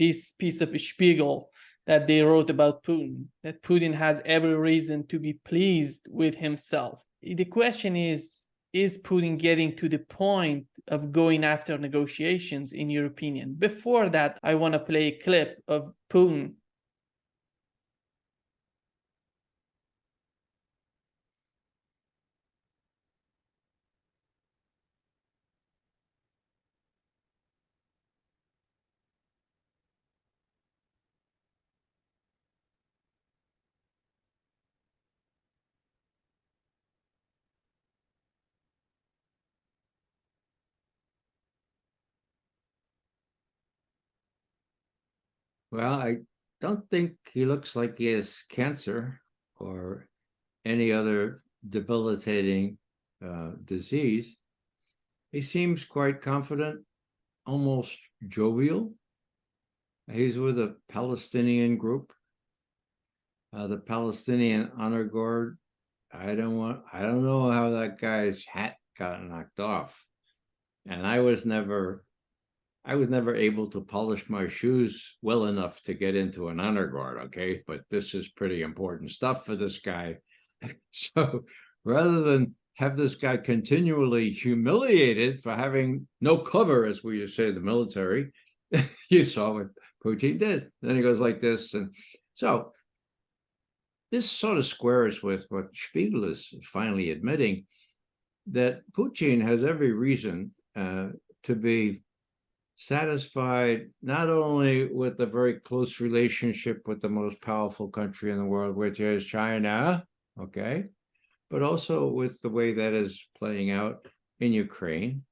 this piece of Spiegel that they wrote about Putin, that Putin has every reason to be pleased with himself. The question is Putin getting to the point of going after negotiations, in your opinion? Before that, I want to play a clip of Putin. Well, I don't think he looks like he has cancer or any other debilitating disease. He seems quite confident, almost jovial. He's with a Palestinian group, the Palestinian Honor Guard. I don't know how that guy's hat got knocked off, and I was never able to polish my shoes well enough to get into an honor guard, okay? But this is pretty important stuff for this guy. So rather than have this guy continually humiliated for having no cover, as we say in the military, you saw what Putin did. Then he goes like this. And so this sort of squares with what Spiegel is finally admitting, that Putin has every reason to be satisfied not only with the very close relationship with the most powerful country in the world, which is China, okay, but also with the way that is playing out in Ukraine,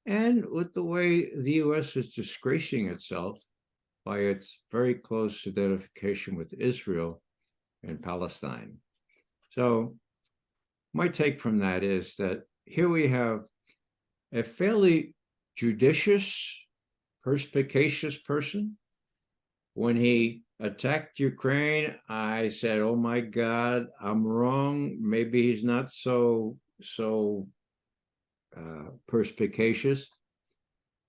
and with the way the U.S. is disgracing itself by its very close identification with Israel and Palestine. So my take from that is that here we have a fairly judicious, perspicacious person. When he attacked Ukraine, I said, oh my God, I'm wrong. Maybe he's not so perspicacious.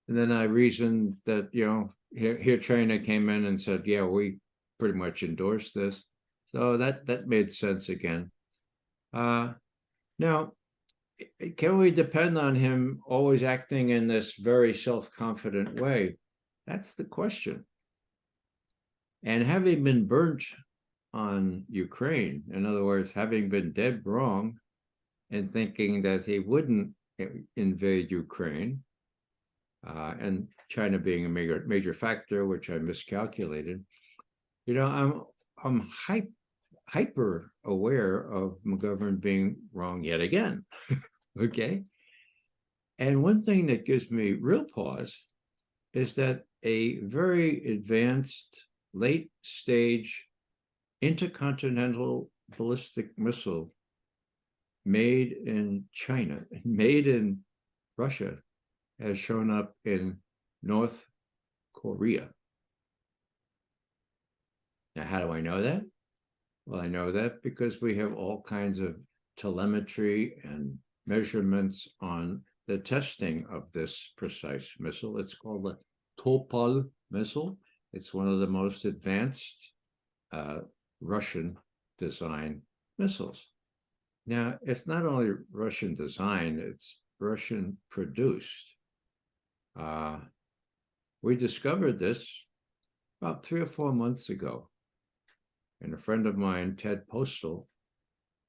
And then I reasoned that, here China came in and said, yeah, we pretty much endorsed this. So that made sense again. Now, can we depend on him always acting in this very self-confident way? That's the question. And having been burnt on Ukraine, in other words, having been dead wrong and thinking that he wouldn't invade Ukraine, and China being a major factor, which I miscalculated, I'm hyper aware of McGovern being wrong yet again. Okay. And one thing that gives me real pause is that a very advanced late stage intercontinental ballistic missile made in China, made in Russia, has shown up in North Korea. Now, how do I know that? Well, I know that because we have all kinds of telemetry and measurements on the testing of this precise missile. It's called the Topol missile. It's one of the most advanced Russian design missiles. Now, it's not only Russian design, it's Russian produced. We discovered this about 3 or 4 months ago. And a friend of mine, Ted Postal,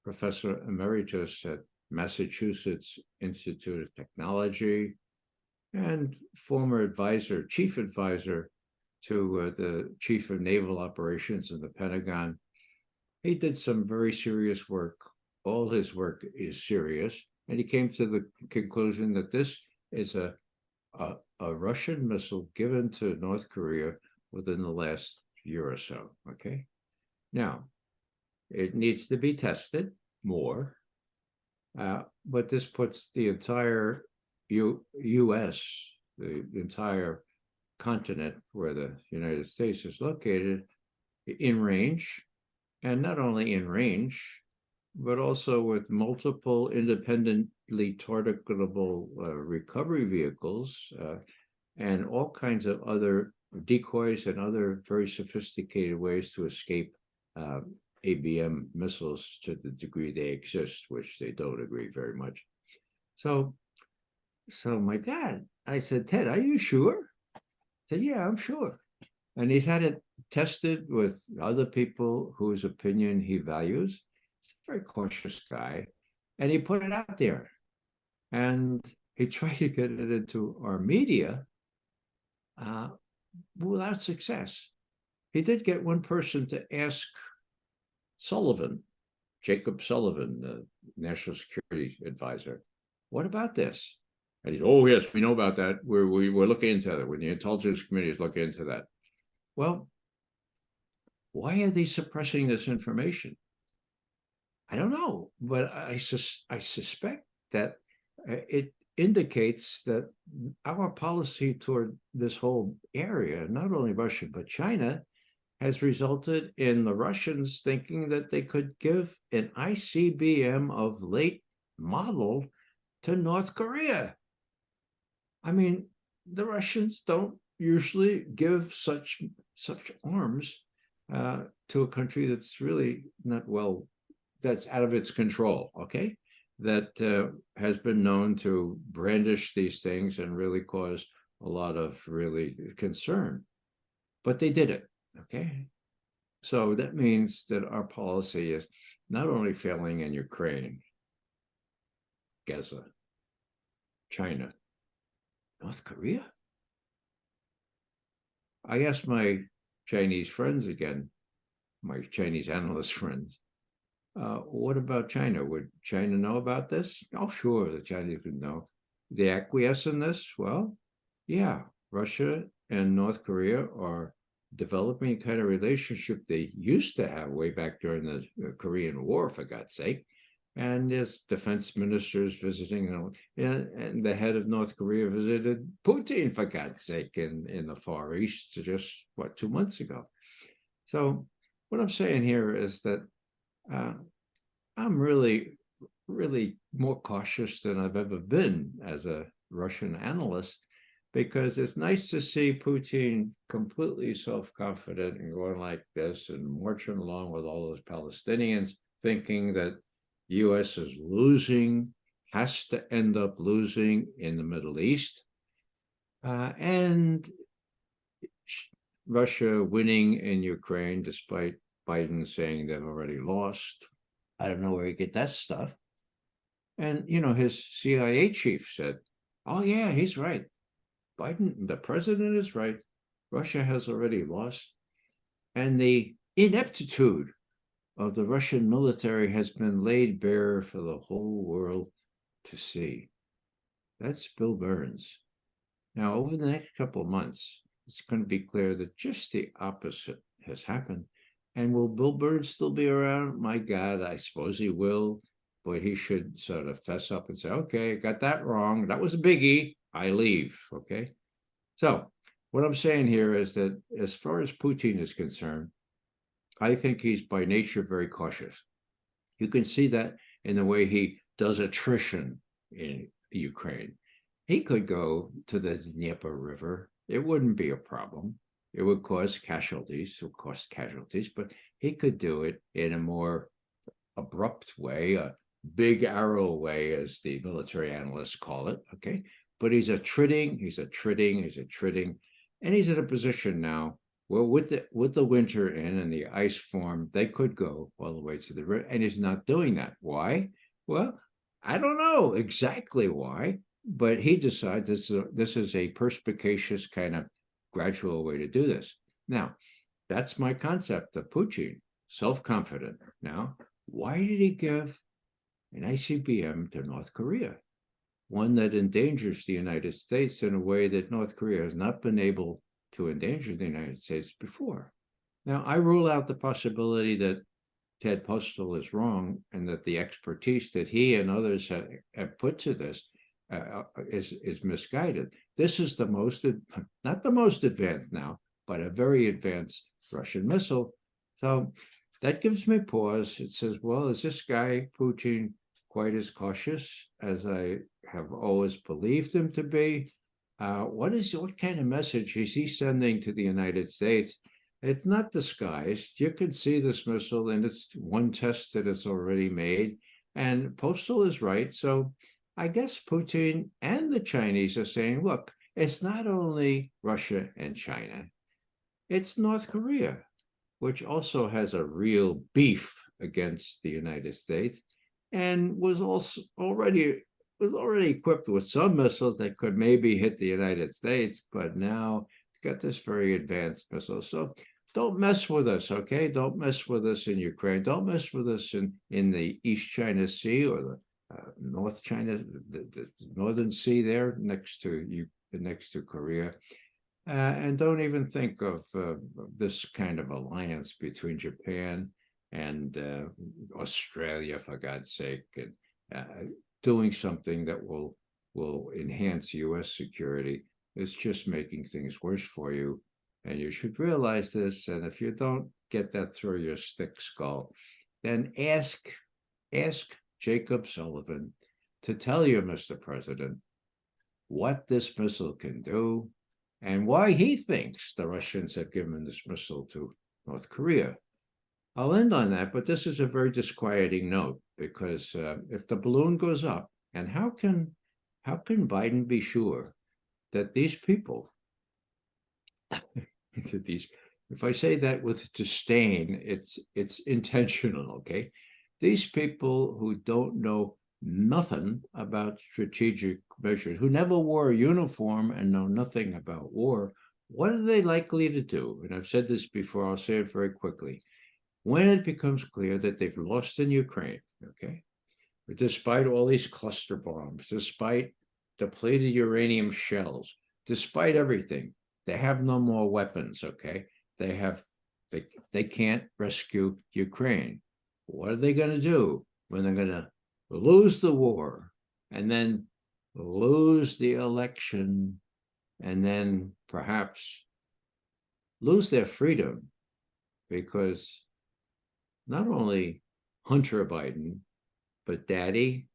professor emeritus at Massachusetts Institute of Technology and former chief advisor to the chief of naval operations in the Pentagon, he did some very serious work. All his work is serious. And he came to the conclusion that this is a Russian missile given to North Korea within the last year or so, okay? Now, it needs to be tested more, but this puts the entire U.S., the entire continent where the United States is located, in range, and not only in range, but also with multiple independently targetable recovery vehicles and all kinds of other decoys and other very sophisticated ways to escape ABM missiles to the degree they exist, which they don't agree very much. So my dad, I said, Ted, are you sure? He said, yeah, I'm sure. And he's had it tested with other people whose opinion he values. He's a very cautious guy. And he put it out there. And he tried to get it into our media without success. He did get one person to ask Sullivan, Jacob Sullivan, the National Security Advisor, what about this? And he's, oh, yes, we know about that. We're looking into that. When the intelligence committee is looking into that. Well, why are they suppressing this information? I don't know, but I suspect that it indicates that our policy toward this whole area, not only Russia, but China, has resulted in the Russians thinking that they could give an ICBM of late model to North Korea. I mean, the Russians don't usually give such arms to a country that's really not well, that's out of its control, okay? That has been known to brandish these things and really cause a lot of really concern. But they did it, okay? So that means that our policy is not only failing in Ukraine, Gaza, China, North Korea. I asked my Chinese friends again, my Chinese analyst friends, what about China? Would China know about this? Oh, sure, the Chinese would know. They acquiesce in this? Well, yeah, Russia and North Korea are developing a kind of relationship they used to have way back during the Korean War, for God's sake. And there's defense ministers visiting, and the head of North Korea visited Putin, for God's sake, in the Far East just, 2 months ago. So what I'm saying here is that I'm really, really more cautious than I've ever been as a Russian analyst, because it's nice to see Putin completely self-confident and going like this and marching along with all those Palestinians, thinking that the U.S. is losing, has to end up losing in the Middle East, and Russia winning in Ukraine, despite Biden saying they've already lost. I don't know where he get that stuff. And, his CIA chief said, oh, yeah, he's right. Biden, the president, is right. Russia has already lost. And the ineptitude of the Russian military has been laid bare for the whole world to see. That's Bill Burns. Now, over the next couple of months, it's going to be clear that just the opposite has happened. And will Bill Burns still be around? My God, I suppose he will. But he should sort of fess up and say, okay, got that wrong. That was a biggie. I leave, okay? So what I'm saying here is that as far as Putin is concerned, I think he's by nature very cautious. You can see that in the way he does attrition in Ukraine. He could go to the Dnieper River. It wouldn't be a problem. It would cause casualties, but he could do it in a more abrupt way, a big arrow way, as the military analysts call it, okay? But he's attriting, and he's in a position now where with the winter in and the ice form, they could go all the way to the river, and he's not doing that. Why? Well, I don't know exactly why, but he decides this is a perspicacious kind of gradual way to do this. Now, that's my concept of Putin, self-confident. Now, why did he give an ICBM to North Korea? One that endangers the United States in a way that North Korea has not been able to endanger the United States before. Now, I rule out the possibility that Ted Postel is wrong and that the expertise that he and others have put to this is misguided. This is not the most advanced now, but a very advanced Russian missile. So that gives me pause. It says, well, is this guy, Putin, quite as cautious as I have always believed him to be? what kind of message is he sending to the United States? It's not disguised. You can see this missile, and it's one test that it's already made. And Postal is right. So I guess Putin and the Chinese are saying, look, it's not only Russia and China, it's North Korea, which also has a real beef against the United States and was already equipped with some missiles that could maybe hit the United States, but now got this very advanced missile. So don't mess with us, okay? Don't mess with us in Ukraine. Don't mess with us in the East China Sea or the North China, the Northern Sea there next to Korea. And don't even think of this kind of alliance between Japan and Australia, for God's sake, and doing something that will enhance U.S. security is just making things worse for you. And you should realize this. And if you don't get that through your stick skull, then ask Jacob Sullivan to tell you, Mr. President, what this missile can do and why he thinks the Russians have given this missile to North Korea. I'll end on that, but this is a very disquieting note because if the balloon goes up, and how can Biden be sure that these people, if I say that with disdain, it's intentional, okay? These people who don't know nothing about strategic measures, who never wore a uniform and know nothing about war, what are they likely to do? And I've said this before, I'll say it very quickly. When it becomes clear that they've lost in Ukraine, okay, but despite all these cluster bombs, despite depleted uranium shells, despite everything, they have no more weapons, okay? They can't rescue Ukraine. What are they going to do when they're going to lose the war and then lose the election and then perhaps lose their freedom? Because not only Hunter Biden, but Daddy,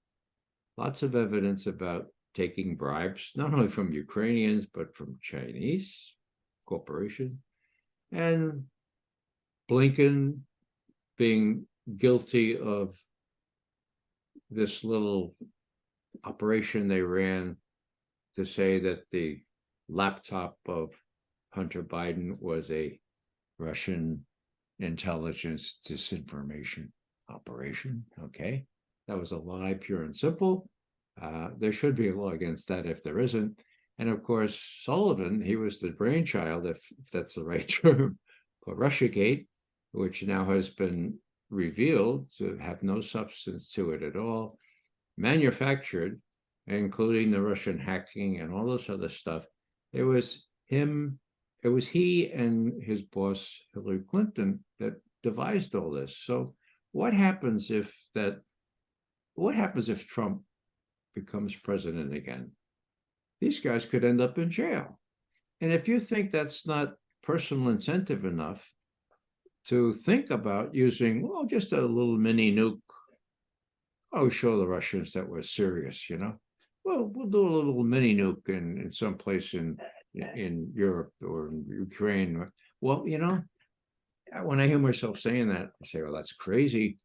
lots of evidence about taking bribes, not only from Ukrainians, but from Chinese corporations, and Blinken being guilty of this little operation they ran to say that the laptop of Hunter Biden was a Russian intelligence disinformation operation. Okay, that was a lie, pure and simple. There should be a law against that if there isn't. And of course, Sullivan, he was the brainchild, if that's the right term, for Russiagate, which now has been revealed to have no substance to it at all, manufactured, including the Russian hacking and all this other stuff. It was he and his boss, Hillary Clinton, that devised all this. So what happens if Trump becomes president again? These guys could end up in jail. And if you think that's not personal incentive enough to think about using, well, just a little mini nuke, show the Russians that we're serious, Well, we'll do a little mini nuke in some place in Europe or in Ukraine. Well, when I hear myself saying that, I say, well, that's crazy.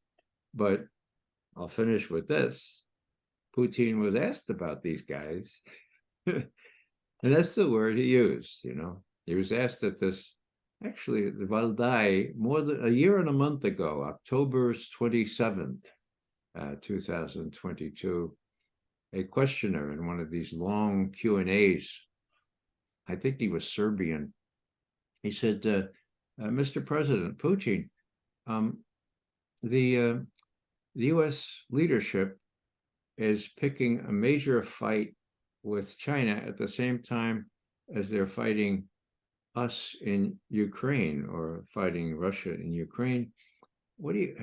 But I'll finish with this. Putin was asked about these guys. And that's the word he used, He was asked at this, actually, the Valdai, more than a year and a month ago, October 27th, 2022, a questioner in one of these long Q&As, I think he was Serbian. He said, Mr. President Putin, the U.S. leadership is picking a major fight with China at the same time as they're fighting us in Ukraine or fighting Russia in Ukraine. What do you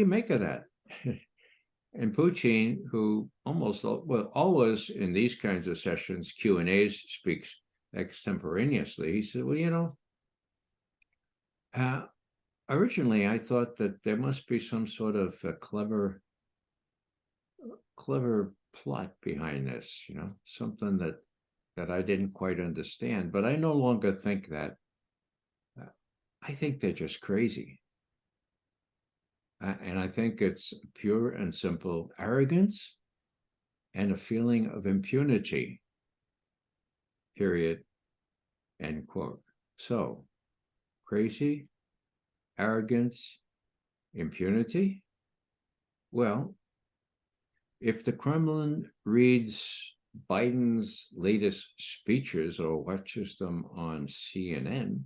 make of that? And Putin, who always in these kinds of sessions, Q&As, speaks extemporaneously, he said, well, originally I thought that there must be some sort of clever plot behind this, something that I didn't quite understand. But I no longer think that. I think they're just crazy. And I think it's pure and simple arrogance and a feeling of impunity, period, end quote. So, crazy, arrogance, impunity. Well, if the Kremlin reads Biden's latest speeches or watches them on CNN,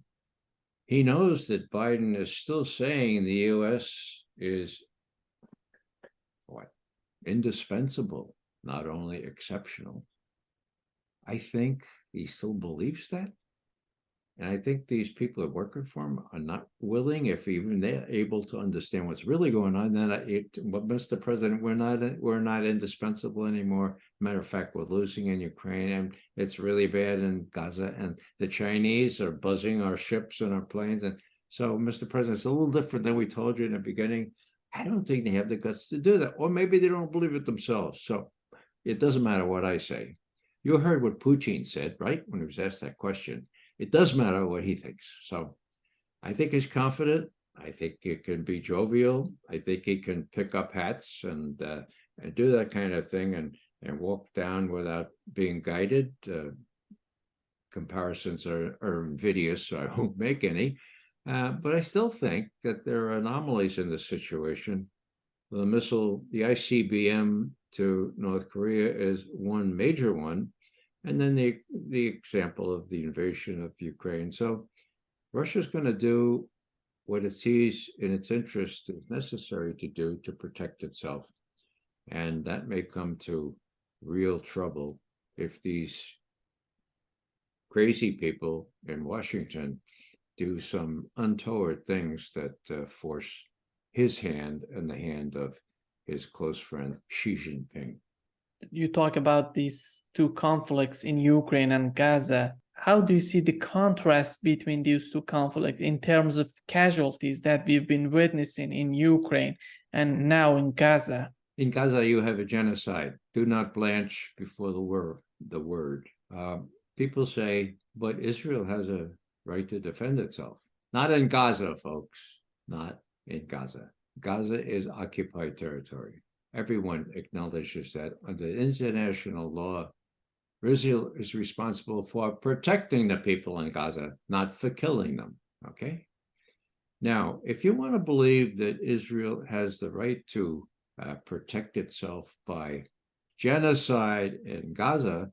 he knows that Biden is still saying the U.S. is what? Indispensable, not only exceptional. I think he still believes that. And I think these people that working for him are not willing, if even they're able to understand what's really going on, then Mr. President, we're not indispensable anymore. Matter of fact, we're losing in Ukraine, and it's really bad in Gaza, and the Chinese are buzzing our ships and our planes. And so, Mr. President, it's a little different than we told you in the beginning. I don't think they have the guts to do that, or maybe they don't believe it themselves. So it doesn't matter what I say. You heard what Putin said, right? When he was asked that question. It does matter what he thinks. So I think he's confident. I think he can be jovial. I think he can pick up hats and do that kind of thing and walk down without being guided. Comparisons are invidious, so I won't make any. But I still think that there are anomalies in this situation. The ICBM to North Korea is one major one. And then the example of the invasion of Ukraine. So Russia's going to do what it sees in its interest is necessary to do to protect itself. And that may come to real trouble if these crazy people in Washington do some untoward things that force his hand and the hand of his close friend Xi Jinping. You talk about these two conflicts in Ukraine and Gaza. How do you see the contrast between these two conflicts in terms of casualties that we've been witnessing in Ukraine and now in Gaza? In Gaza, you have a genocide. Do not blanch before the word. People say, but Israel has a right to defend itself. Not in Gaza, folks. Not in Gaza. Gaza is occupied territory. Everyone acknowledges that under international law, Israel is responsible for protecting the people in Gaza, not for killing them, okay? Now, if you want to believe that Israel has the right to protect itself by genocide in Gaza,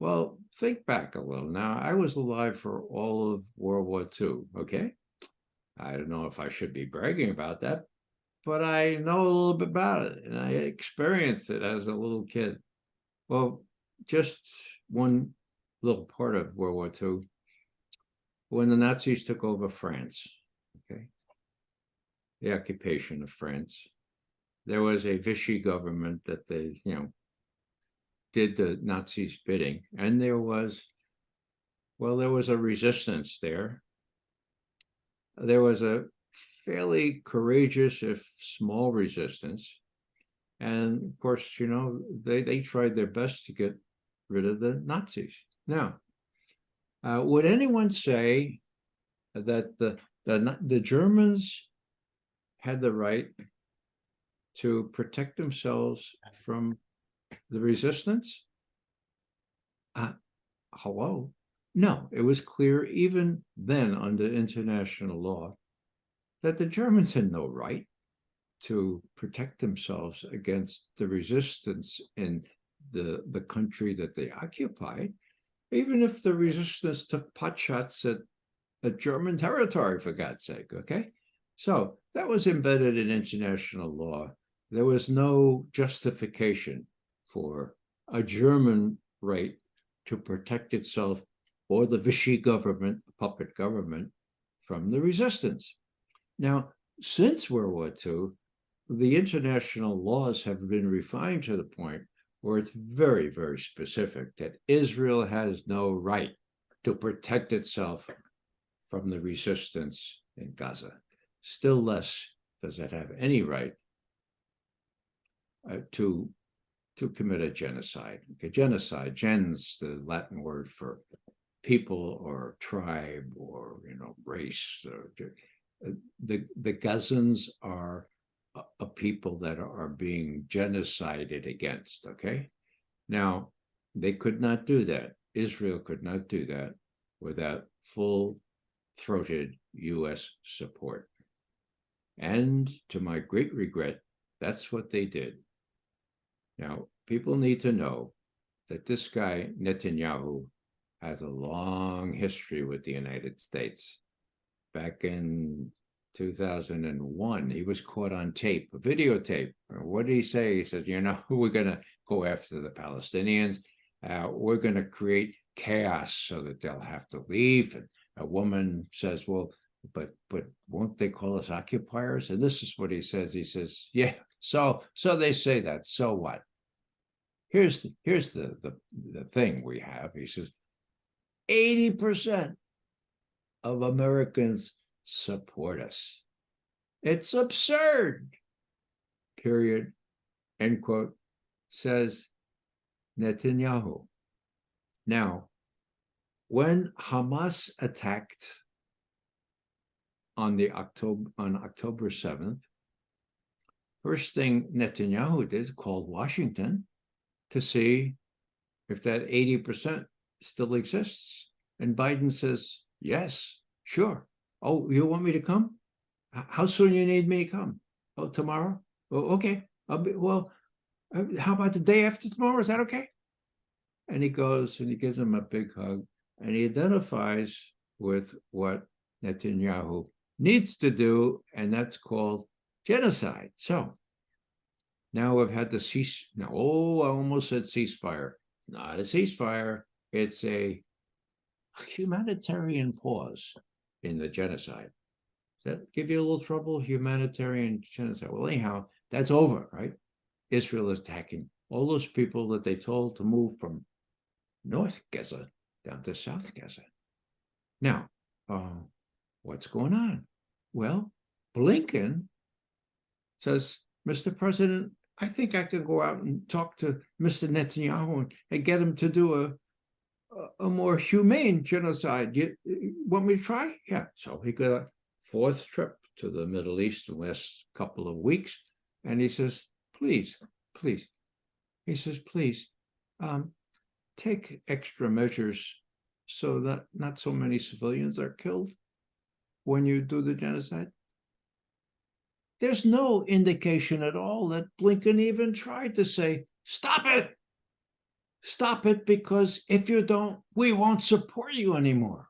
well, think back a little. Now, I was alive for all of World War II, okay? I don't know if I should be bragging about that, but I know a little bit about it, and I experienced it as a little kid. Well, just one little part of World War II, when the Nazis took over France, okay, the occupation of France, there was a Vichy government that they, did the Nazis' bidding, and there was a resistance there. There was a fairly courageous, if small, resistance. And of course, they tried their best to get rid of the Nazis. Now, would anyone say that the Germans had the right to protect themselves from the resistance? Hello? No, it was clear even then under international law that the Germans had no right to protect themselves against the resistance in the country that they occupied, even if the resistance took potshots at German territory, for God's sake, okay? So that was embedded in international law. There was no justification for a German right to protect itself or the Vichy government, the puppet government, from the resistance. Now, since World War II, the international laws have been refined to the point where it's very, very specific that Israel has no right to protect itself from the resistance in Gaza. Still less does it have any right to to commit a genocide. Okay, genocide, gens, the Latin word for people or tribe or race. The Gazans are a people that are being genocided against. Okay, now they could not do that. Israel could not do that without full-throated U.S. support. And to my great regret, that's what they did. Now, people need to know that this guy, Netanyahu, has a long history with the United States. Back in 2001, he was caught on tape, a videotape. What did he say? He said, we're going to go after the Palestinians. We're going to create chaos so that they'll have to leave. And a woman says, well, but won't they call us occupiers? And this is what he says. He says, yeah, so they say that. So what? Here's the thing we have. He says, 80% of Americans support us. It's absurd, period, end quote, says Netanyahu. Now, when Hamas attacked on October 7th, first thing Netanyahu did is called Washington to see if that 80% still exists. And Biden says, yes, sure. Oh, you want me to come? How soon you need me to come? Oh, tomorrow? Oh, okay. How about the day after tomorrow? Is that okay? And he goes and he gives him a big hug and he identifies with what Netanyahu needs to do, and that's called genocide. So now we've had the I almost said ceasefire. Not a ceasefire. It's a humanitarian pause in the genocide. Does that give you a little trouble? Humanitarian genocide. Well, anyhow, that's over, right? Israel is attacking all those people that they told to move from North Gaza down to South Gaza. Now, what's going on? Well, Blinken says, Mr. President, I think I can go out and talk to Mr. Netanyahu and get him to do a more humane genocide. You want me to try? Yeah. So he got a fourth trip to the Middle East in the last couple of weeks. And he says, please. He says, please, take extra measures so that not so many civilians are killed when you do the genocide. There's no indication at all that Blinken even tried to say, stop it. Stop it, because if you don't, we won't support you anymore.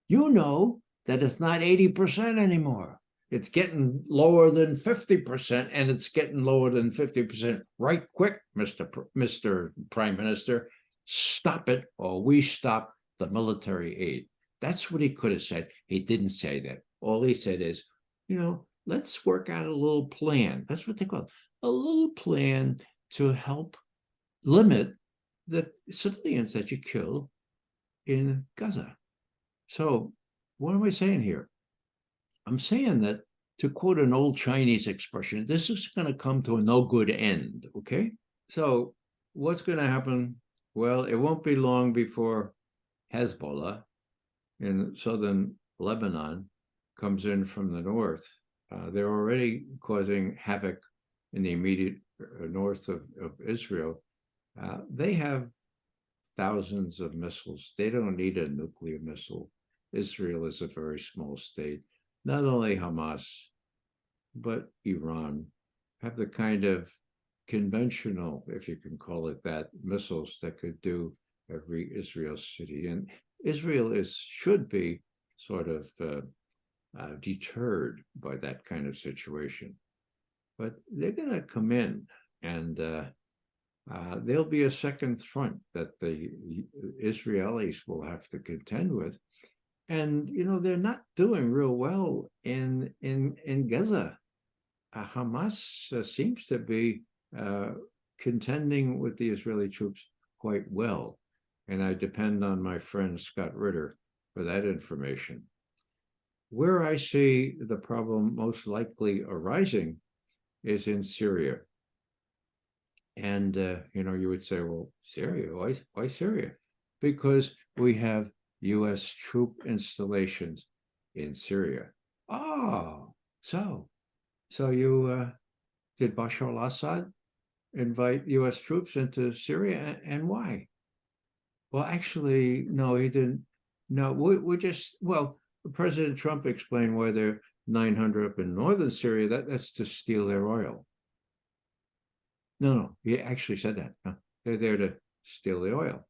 You know that it's not 80% anymore. It's getting lower than 50%, and it's getting lower than 50% right quick, Mr. Prime Minister. Stop it, or we stop the military aid. That's what he could have said. He didn't say that. All he said is, let's work out a little plan. That's what they call it. A little plan to help limit the civilians that you kill in Gaza. So what am I saying here? I'm saying that, to quote an old Chinese expression, this is going to come to a no good end, okay? So what's going to happen? Well, it won't be long before Hezbollah in southern Lebanon comes in from the north. They're already causing havoc in the immediate north of Israel. They have thousands of missiles. They don't need a nuclear missile. Israel is a very small state. Not only Hamas, but Iran have the kind of conventional, if you can call it that, missiles that could do every Israel city. And Israel should be sort of deterred by that kind of situation. But they're going to come in, and there'll be a second front that the Israelis will have to contend with. And, they're not doing real well in Gaza. Hamas seems to be contending with the Israeli troops quite well. And I depend on my friend Scott Ritter for that information. Where I see the problem most likely arising is in Syria. And you would say, well, Syria, why Syria? Because we have U.S. troop installations in Syria. Oh, so you did Bashar al-Assad invite U.S. troops into Syria, and why? Well, actually, no, he didn't. No, we just, well, President Trump explained why they're 900 up in northern Syria. That's to steal their oil. No, he actually said that. No, they're there to steal the oil.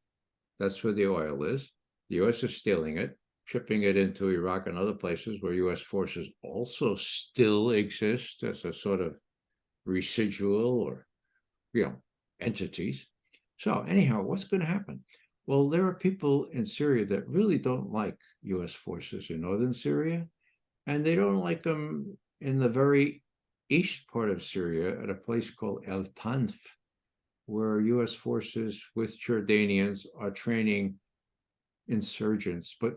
That's where the oil is. The U.S. is stealing it, shipping it into Iraq and other places where U.S. forces also still exist as a sort of residual or, entities. So anyhow, what's going to happen? Well, there are people in Syria that really don't like U.S. forces in northern Syria, and they don't like them in the very east part of Syria at a place called El Tanf, where U.S. forces with Jordanians are training insurgents. But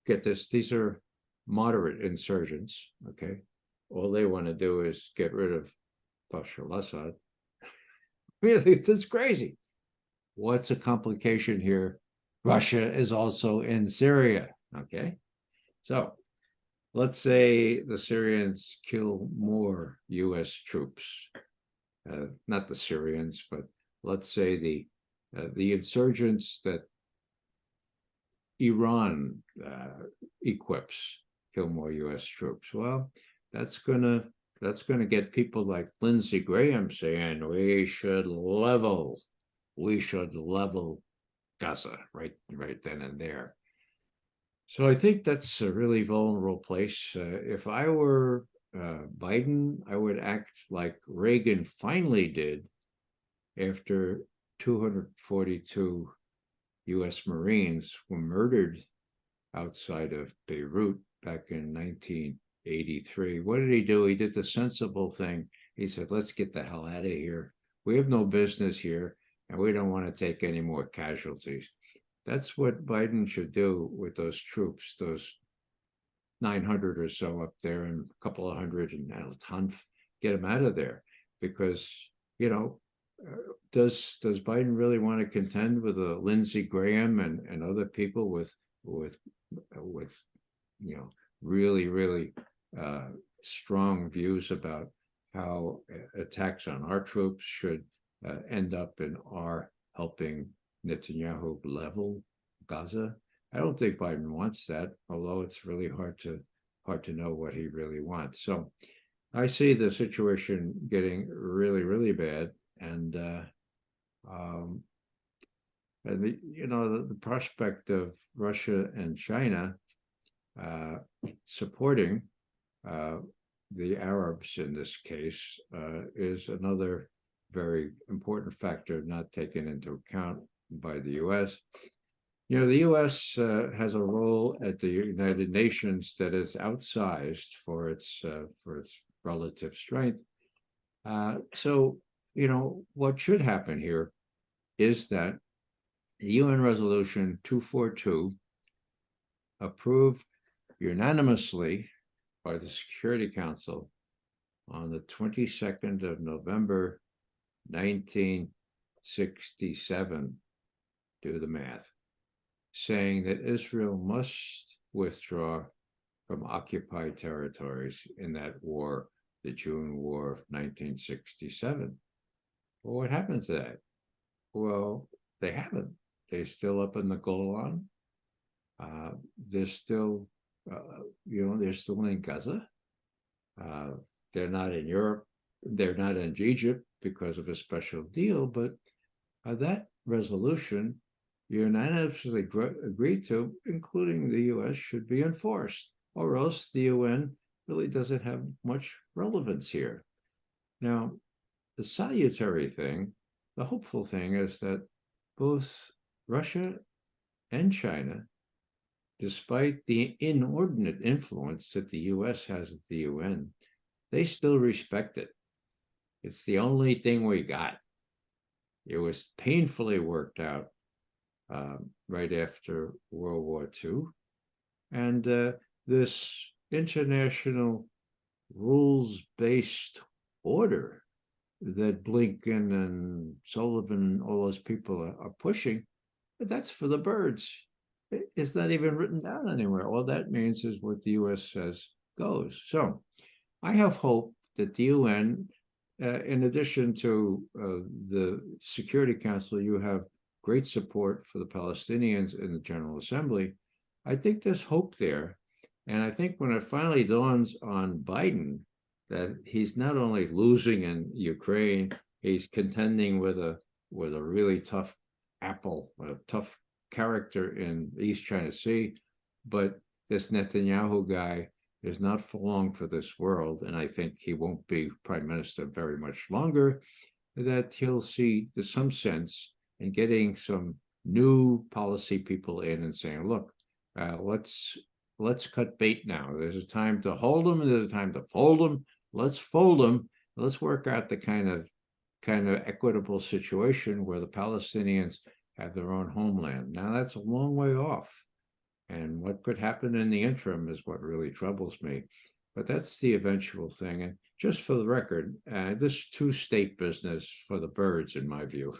get this, these are moderate insurgents, okay? All they want to do is get rid of Bashar al-Assad. Really, that's crazy. What's a complication here? Russia is also in Syria, okay? So let's say the Syrians kill more U.S. troops. Not the Syrians, but let's say the insurgents that Iran equips kill more U.S. troops. Well, that's gonna get people like Lindsey Graham saying we should level Gaza right then and there. So I think that's a really vulnerable place. If I were Biden, I would act like Reagan finally did after 242 U.S. Marines were murdered outside of Beirut back in 1983. What did he do? He did the sensible thing. He said, let's get the hell out of here. We have no business here, and we don't want to take any more casualties. That's what Biden should do with those troops, those 900 or so up there and a couple of hundred in Al Tanf. Get them out of there, because, does Biden really want to contend with a Lindsey Graham and other people with really strong views about how attacks on our troops should end up in our helping Netanyahu level Gaza? I don't think Biden wants that, although it's really hard to know what he really wants. So I see the situation getting really, really bad, and the prospect of Russia and China supporting the Arabs in this case is another very important factor not taken into account by the U.S. The U.S. has a role at the United Nations that is outsized for its relative strength. So what should happen here is that the UN Resolution 242, approved unanimously by the Security Council on the 22nd of November, 1967, do the math, saying that Israel must withdraw from occupied territories in that war, the June War of 1967. Well, what happened to that? Well, they haven't. They're still up in the Golan. They're still, they're still in Gaza. They're not in Europe. They're not in Egypt because of a special deal. But that resolution unanimously agreed to, including the U.S., should be enforced, or else the UN really doesn't have much relevance here. Now, the salutary thing, the hopeful thing, is that both Russia and China, despite the inordinate influence that the U.S. has at the UN, they still respect it. It's the only thing we got. It was painfully worked out right after World War II. And this international rules-based order that Blinken and Sullivan, all those people are pushing, that's for the birds. It's not even written down anywhere. All that means is what the U.S. says goes. So I have hope that the UN, in addition to the Security Council, you have great support for the Palestinians in the General Assembly. I think there's hope there. And I think when it finally dawns on Biden that he's not only losing in Ukraine, he's contending with a really tough apple, a tough character in the East China Sea, but this Netanyahu guy is not for long for this world, and I think he won't be prime minister very much longer, that he'll see there's some sense in getting some new policy people in and saying, look, let's cut bait now. There's a time to hold them, and there's a time to fold them. Let's fold them. Let's work out the kind of equitable situation where the Palestinians have their own homeland. Now that's a long way off. And what could happen in the interim is what really troubles me. But that's the eventual thing. And just for the record, this two-state business for the birds, in my view.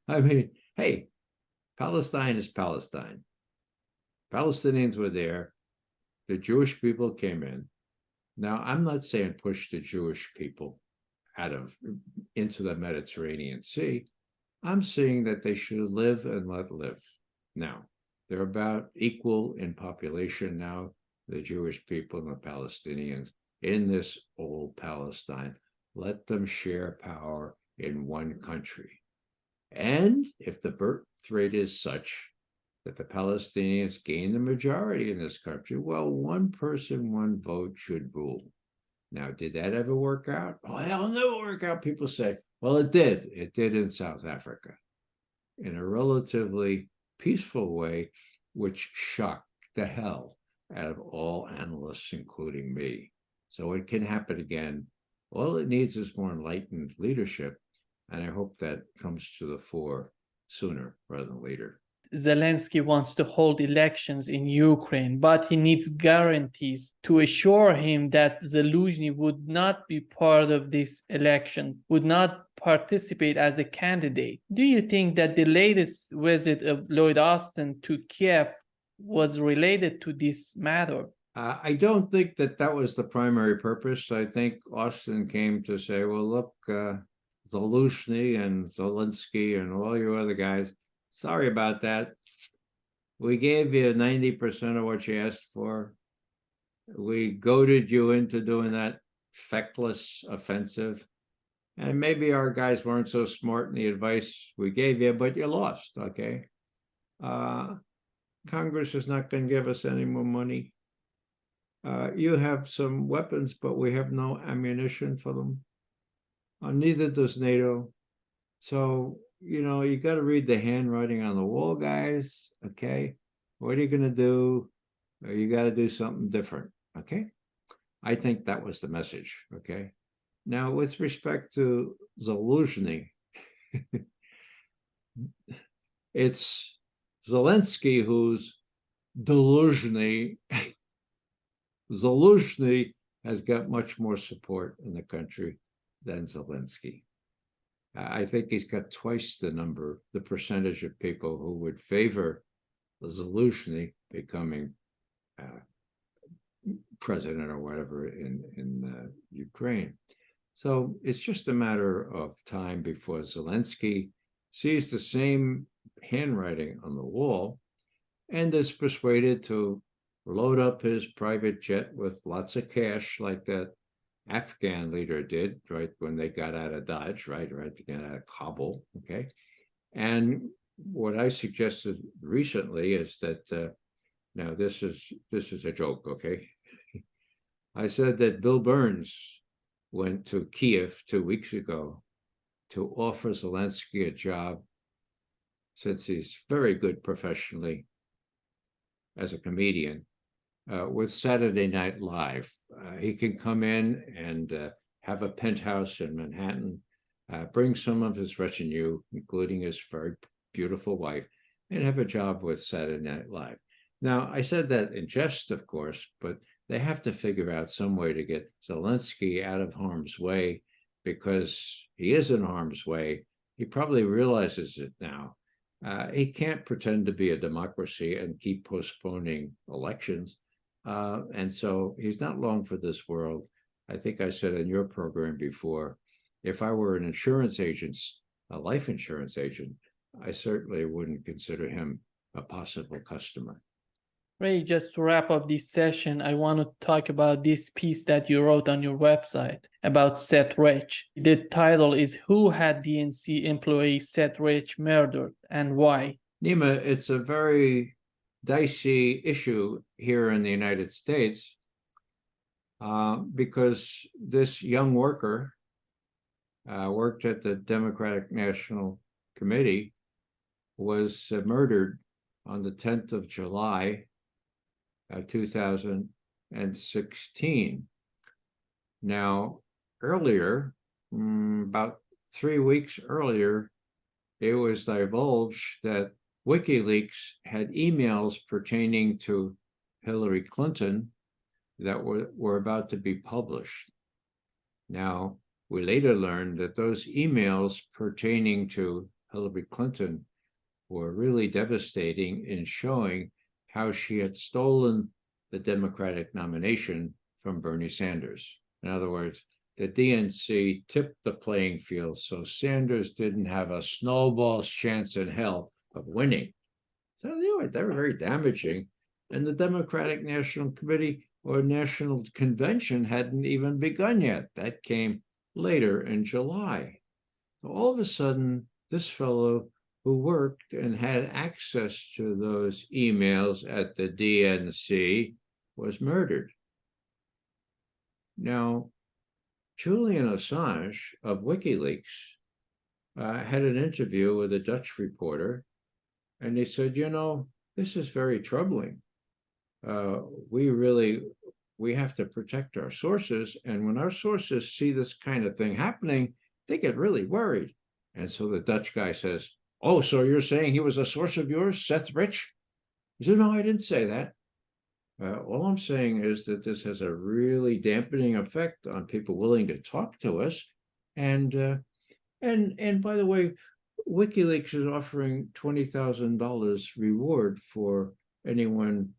I mean, hey, Palestine is Palestine. Palestinians were there. The Jewish people came in. Now, I'm not saying push the Jewish people into the Mediterranean Sea. I'm saying that they should live and let live. Now, they're about equal in population now, the Jewish people and the Palestinians, in this old Palestine. Let them share power in one country. And if the birth rate is such that the Palestinians gain the majority in this country, well, one person, one vote should rule. Now, did that ever work out? Oh, it'll never work out. People say, well, it did. It did in South Africa in a relatively peaceful way, which shocked the hell out of all analysts, including me. So it can happen again. All it needs is more enlightened leadership, and I hope that comes to the fore sooner rather than later. Zelensky wants to hold elections in Ukraine, but he needs guarantees to assure him that Zelensky would not be part of this election, would not participate as a candidate. Do you think that the latest visit of Lloyd to Kiev was related to this matter? I don't think that was the primary purpose. I think Austin came to say, well, look, Zelensky and Zelensky and all you other guys, sorry about that. We gave you 90% of what you asked for. We goaded you into doing that feckless offensive. And maybe our guys weren't so smart in the advice we gave you, but you lost, okay? Congress is not going to give us any more money. You have some weapons, but we have no ammunition for them. Neither does NATO. So, you got to read the handwriting on the wall, guys. Okay. What are you going to do? You got to do something different. Okay. I think that was the message. Okay. Now, with respect to Zelensky, it's Zelensky who's delusionally. Zelensky has got much more support in the country than Zelensky. I think he's got twice the percentage of people who would favor Zelensky becoming president or whatever in Ukraine. So it's just a matter of time before Zelensky sees the same handwriting on the wall and is persuaded to load up his private jet with lots of cash like that Afghan leader did, right, when they got out of Dodge, right, to get out of Kabul, okay? And what I suggested recently is that, now this is a joke, okay? I said that Bill Burns went to Kiev 2 weeks ago to offer Zelensky a job, since he's very good professionally as a comedian, with Saturday Night Live. He can come in and have a penthouse in Manhattan, bring some of his retinue, including his very beautiful wife, and have a job with Saturday Night Live. Now, I said that in jest, of course, but they have to figure out some way to get Zelensky out of harm's way because he is in harm's way. He probably realizes it now. He can't pretend to be a democracy and keep postponing elections. And so he's not long for this world. I think I said in your program before, if I were an insurance agent, a life insurance agent, I certainly wouldn't consider him a possible customer. Ray, just to wrap up this session, I want to talk about this piece that you wrote on your website about Seth Rich. The title is Who Had DNC Employee Seth Rich Murdered and Why? Nima, it's a very dicey issue here in the United States because this young worker worked at the Democratic National Committee, was murdered on the 10th of July, 2016. Now, earlier, about 3 weeks earlier, it was divulged that WikiLeaks had emails pertaining to Hillary Clinton that were about to be published. Now, we later learned that those emails pertaining to Hillary Clinton were really devastating in showing how she had stolen the Democratic nomination from Bernie Sanders. In other words, the DNC tipped the playing field so Sanders didn't have a snowball's chance in hell of winning. So they were very damaging. And the Democratic National Committee or National Convention hadn't even begun yet. That came later in July. So all of a sudden, this fellow who worked and had access to those emails at the DNC was murdered. Now, Julian Assange of WikiLeaks had an interview with a Dutch reporter, and he said, this is very troubling. We have to protect our sources, and when our sources see this kind of thing happening, they get really worried. And so the Dutch guy says, oh, so you're saying he was a source of yours, Seth Rich? He said, no, I didn't say that. All I'm saying is that this has a really dampening effect on people willing to talk to us. And by the way, WikiLeaks is offering $20,000 reward for anyone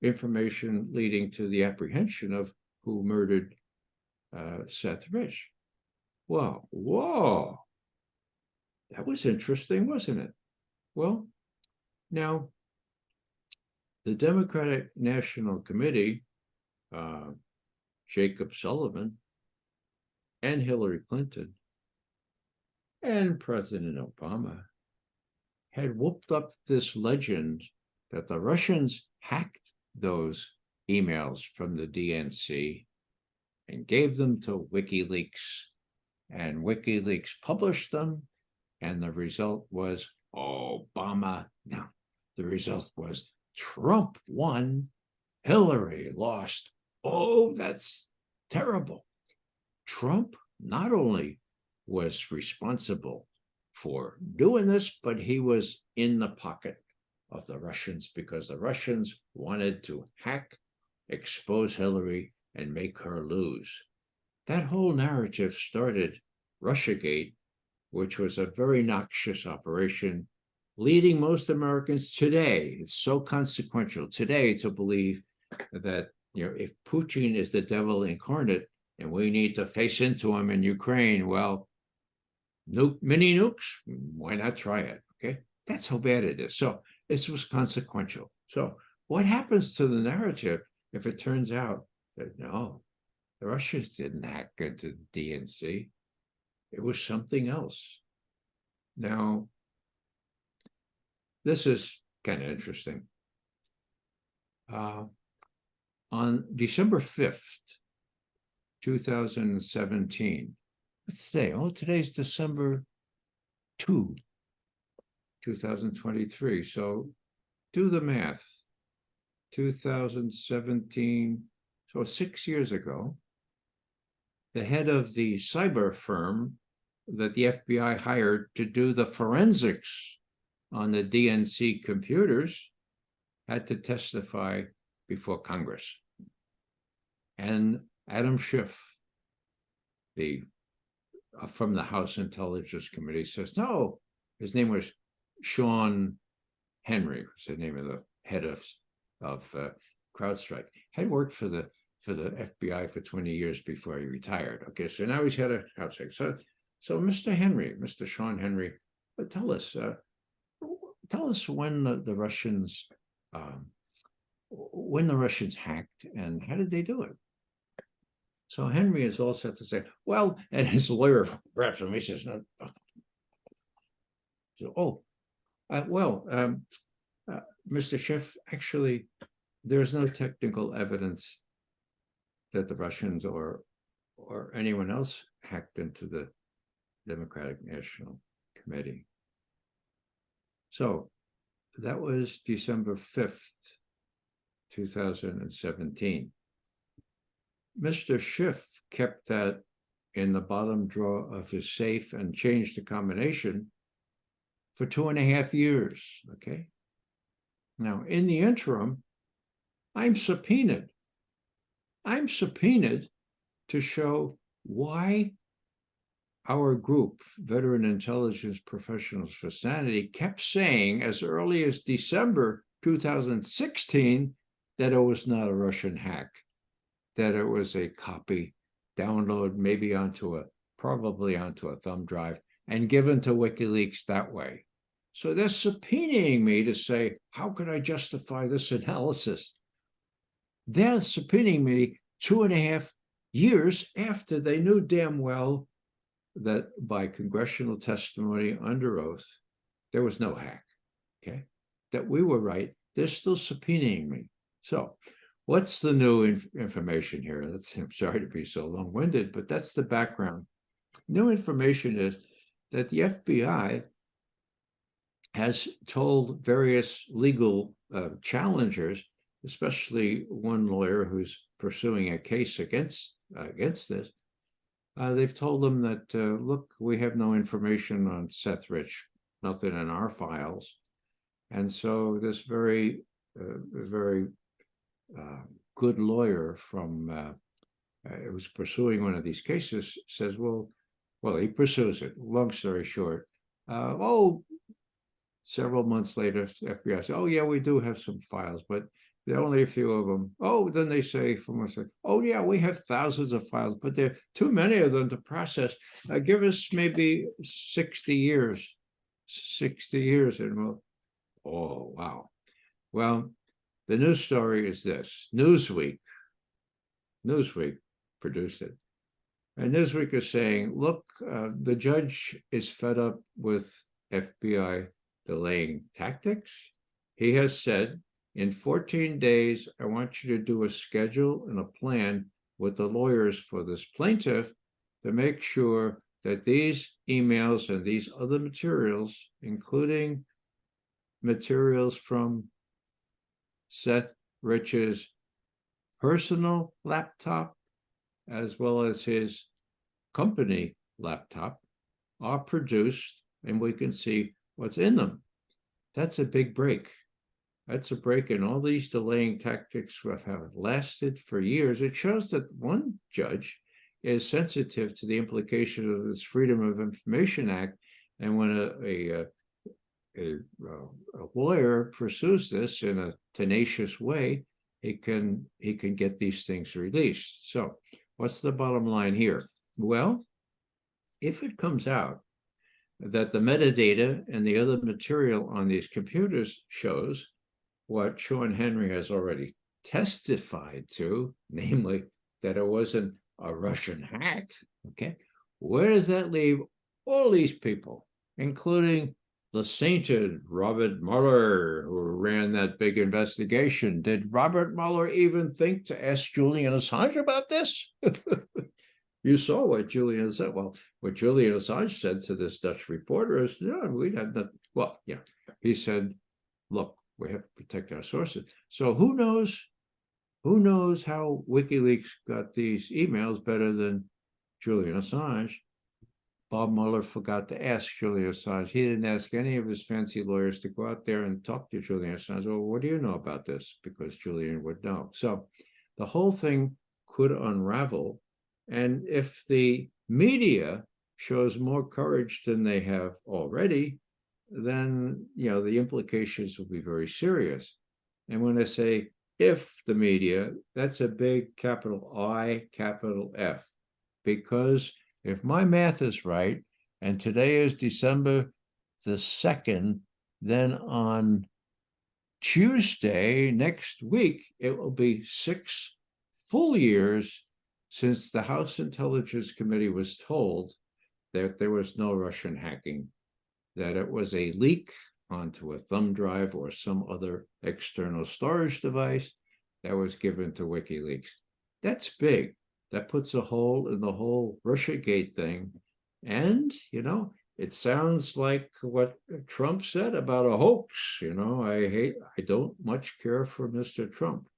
information leading to the apprehension of who murdered Seth Rich. Well, whoa. That was interesting, wasn't it? Well, now, the Democratic National Committee, Jacob Sullivan, and Hillary Clinton, and President Obama had whooped up this legend that the Russians hacked those emails from the DNC and gave them to WikiLeaks, and WikiLeaks published them, and the result was Obama. No, the result was Trump won, Hillary lost. Oh, that's terrible. Trump not only was responsible for doing this, but he was in the pocket of the Russians because the Russians wanted to hack, expose Hillary, and make her lose. That whole narrative started Russiagate, which was a very noxious operation, leading most Americans today, it's so consequential today to believe that, if Putin is the devil incarnate and we need to face into him in Ukraine, well, mini nukes, why not try it? Okay, that's how bad it is. So this was consequential. So what happens to the narrative if it turns out that no, the Russians didn't hack into the DNC? It was something else. Now, this is kind of interesting. On December 5th, 2017, what's today? Oh, today's December 2, 2023. So do the math. 2017, so 6 years ago, the head of the cyber firm that the FBI hired to do the forensics on the DNC computers had to testify before Congress. And Adam Schiff, the from the House Intelligence Committee says, no, his name was Sean Henry, was the name of the head of CrowdStrike. Had worked for the FBI for 20 years before he retired. Okay, so now he's head of CrowdStrike. So Mr. Henry, Mr. Sean Henry, tell us when the Russians hacked and how did they do it? So Henry is all set to say, well, and his lawyer grabs him. He says, no. So, Mr. Schiff, actually, there's no technical evidence that the Russians or anyone else hacked into the Democratic National Committee. So that was December 5th, 2017. Mr. Schiff kept that in the bottom drawer of his safe and changed the combination for 2.5 years, okay? Now, in the interim, I'm subpoenaed. I'm subpoenaed to show why our group, Veteran Intelligence Professionals for Sanity, kept saying as early as December 2016 that it was not a Russian hack, that it was a copy, download maybe probably onto a thumb drive and given to WikiLeaks that way. So they're subpoenaing me to say, how could I justify this analysis? They're subpoenaing me 2.5 years after they knew damn well that by congressional testimony under oath, there was no hack, okay? That we were right. They're still subpoenaing me. So what's the new information here? I'm sorry to be so long-winded, but that's the background. New information is that the FBI has told various legal challengers, especially one lawyer who's pursuing a case against this, they've told them that, look, we have no information on Seth Rich, nothing in our files. And so this very good lawyer from who's pursuing one of these cases says, well, he pursues it. Long story short, several months later, FBI says, oh, yeah, we do have some files, but there are only a few of them. Oh, then they say from us, oh, yeah, we have thousands of files, but there are too many of them to process. Give us maybe 60 years. 60 years. And we'll, oh, wow. Well, the news story is this. Newsweek produced it. And Newsweek is saying, look, the judge is fed up with FBI delaying tactics. He has said, in 14 days, I want you to do a schedule and a plan with the lawyers for this plaintiff to make sure that these emails and these other materials, including materials from Seth Rich's personal laptop, as well as his company laptop, are produced and we can see what's in them. That's a big break. That's a break in all these delaying tactics have lasted for years. It shows that one judge is sensitive to the implication of this Freedom of Information Act. And when a lawyer pursues this in a tenacious way, he can get these things released. So what's the bottom line here? Well, if it comes out that the metadata and the other material on these computers shows what Sean Henry has already testified to, namely that it wasn't a Russian hack, okay? Where does that leave all these people, including the sainted Robert Mueller, who ran that big investigation? Did Robert Mueller even think to ask Julian Assange about this? You saw what Julian said. Well, what Julian Assange said to this Dutch reporter is, no, we'd have nothing. Well, yeah, he said, look, we have to protect our sources. So who knows how WikiLeaks got these emails better than Julian Assange? Bob Mueller forgot to ask Julian Assange. He didn't ask any of his fancy lawyers to go out there and talk to Julian Assange. Well, what do you know about this? Because Julian would know. So the whole thing could unravel. And if the media shows more courage than they have already, then the implications will be very serious. And when I say if the media, that's a big capital I, capital F, because if my math is right, and today is December the 2nd, then on Tuesday next week, it will be 6 full years since the House Intelligence Committee was told that there was no Russian hacking, that it was a leak onto a thumb drive or some other external storage device that was given to WikiLeaks. That's big. That puts a hole in the whole Russiagate thing. And, it sounds like what Trump said about a hoax. I don't much care for Mr. Trump,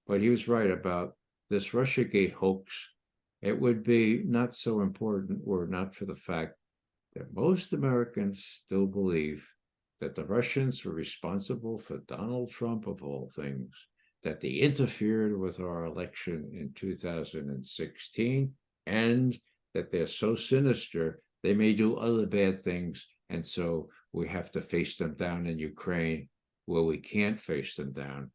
but he was right about this Russiagate hoax. It would be not so important were it not for the fact that most Americans still believe that the Russians were responsible for Donald Trump, of all things, that they interfered with our election in 2016, and that they're so sinister they may do other bad things, and so we have to face them down in Ukraine where we can't face them down.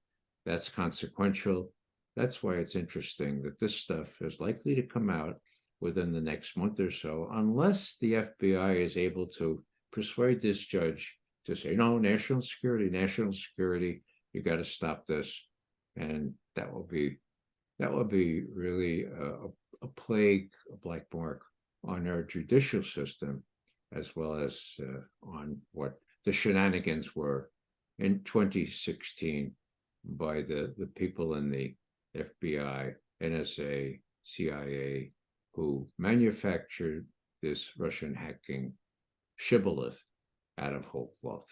That's consequential. That's why it's interesting that this stuff is likely to come out within the next month or so, unless the FBI is able to persuade this judge to say, no, national security, you got to stop this. And that will be really a plague, a black mark on our judicial system, as well as on what the shenanigans were in 2016 by the people in the FBI, NSA, CIA, who manufactured this Russian hacking shibboleth out of whole cloth.